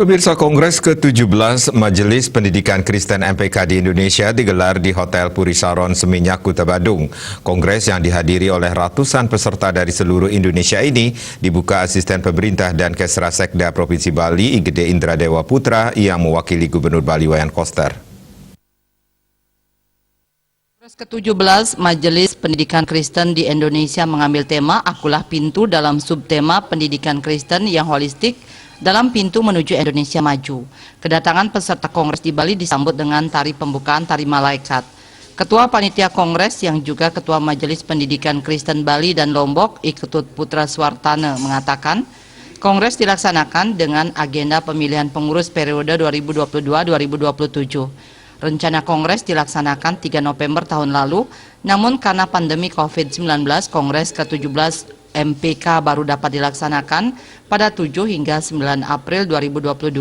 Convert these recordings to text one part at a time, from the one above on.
Pemirsa, Kongres ke-17 Majelis Pendidikan Kristen MPK di Indonesia digelar di Hotel Puri Saron, Seminyak, Kuta Badung. Kongres yang dihadiri oleh ratusan peserta dari seluruh Indonesia ini dibuka asisten pemerintah dan Kesra Sekda Provinsi Bali, Igede Indra Dewa Putra, yang mewakili Gubernur Bali Wayan Koster. Kongres ke-17 Majelis Pendidikan Kristen di Indonesia mengambil tema Akulah Pintu dalam subtema Pendidikan Kristen yang Holistik dalam Pintu Menuju Indonesia Maju. Kedatangan peserta Kongres di Bali disambut dengan tari pembukaan Tari Malaikat. Ketua Panitia Kongres yang juga Ketua Majelis Pendidikan Kristen Bali dan Lombok, Iketut Putra Suartane, mengatakan Kongres dilaksanakan dengan agenda pemilihan pengurus periode 2022-2027. Rencana Kongres dilaksanakan 3 November tahun lalu, namun karena pandemi COVID-19, Kongres ke-17 MPK baru dapat dilaksanakan pada 7 hingga 9 April 2022.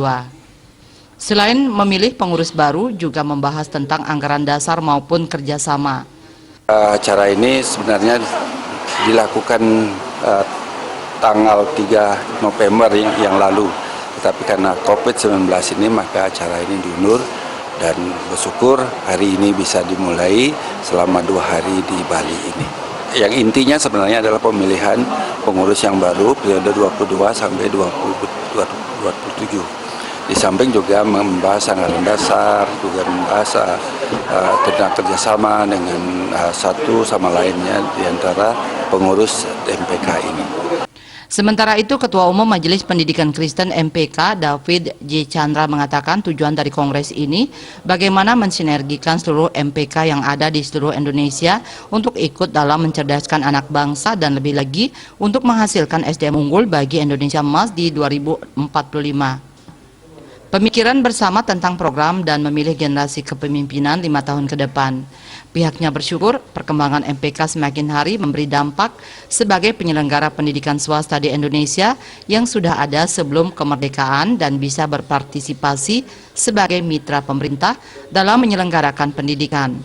Selain memilih pengurus baru, juga membahas tentang anggaran dasar maupun kerjasama. Acara ini sebenarnya dilakukan tanggal 3 November yang lalu, tetapi karena COVID-19 ini maka acara ini diundur, dan bersyukur hari ini bisa dimulai selama 2 hari di Bali ini. Yang intinya sebenarnya adalah pemilihan pengurus yang baru periode 22 sampai 27. Di samping juga membahas anggaran dasar, juga membahas tentang kerjasama dengan satu sama lainnya di antara pengurus MPK ini. Sementara itu, Ketua Umum Majelis Pendidikan Kristen MPK, David J. Chandra, mengatakan tujuan dari Kongres ini bagaimana mensinergikan seluruh MPK yang ada di seluruh Indonesia untuk ikut dalam mencerdaskan anak bangsa dan lebih lagi untuk menghasilkan SDM unggul bagi Indonesia Emas di 2045. Pemikiran bersama tentang program dan memilih generasi kepemimpinan 5 tahun ke depan. Pihaknya bersyukur perkembangan MPK semakin hari memberi dampak sebagai penyelenggara pendidikan swasta di Indonesia yang sudah ada sebelum kemerdekaan dan bisa berpartisipasi sebagai mitra pemerintah dalam menyelenggarakan pendidikan.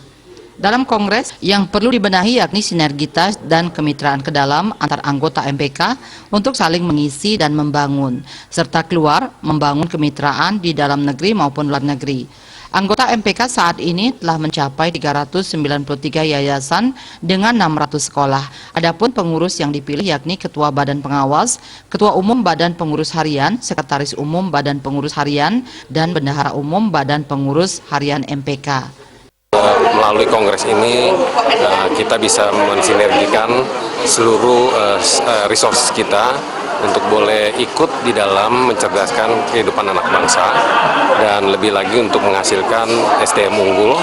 Dalam Kongres yang perlu dibenahi yakni sinergitas dan kemitraan ke dalam antar anggota MPK untuk saling mengisi dan membangun, serta keluar membangun kemitraan di dalam negeri maupun luar negeri. Anggota MPK saat ini telah mencapai 393 yayasan dengan 600 sekolah. Adapun pengurus yang dipilih yakni Ketua Badan Pengawas, Ketua Umum Badan Pengurus Harian, Sekretaris Umum Badan Pengurus Harian, dan Bendahara Umum Badan Pengurus Harian MPK. Melalui Kongres ini kita bisa mensinergikan seluruh resource kita untuk boleh ikut di dalam mencerdaskan kehidupan anak bangsa dan lebih lagi untuk menghasilkan SDM unggul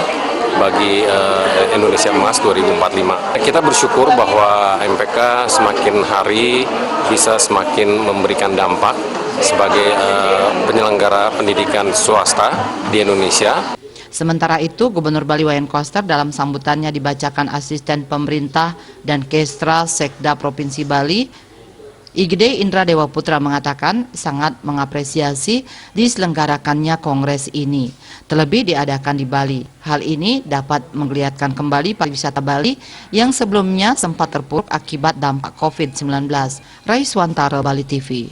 bagi Indonesia Emas 2045. Kita bersyukur bahwa MPK semakin hari bisa semakin memberikan dampak sebagai penyelenggara pendidikan swasta di Indonesia. Sementara itu, Gubernur Bali Wayan Koster dalam sambutannya dibacakan asisten pemerintah dan Kesra Sekda Provinsi Bali, Igede Indra Dewa Putra, mengatakan sangat mengapresiasi diselenggarakannya Kongres ini, terlebih diadakan di Bali. Hal ini dapat menggeliatkan kembali pariwisata Bali yang sebelumnya sempat terpuruk akibat dampak COVID-19. Raiswantara, Bali TV.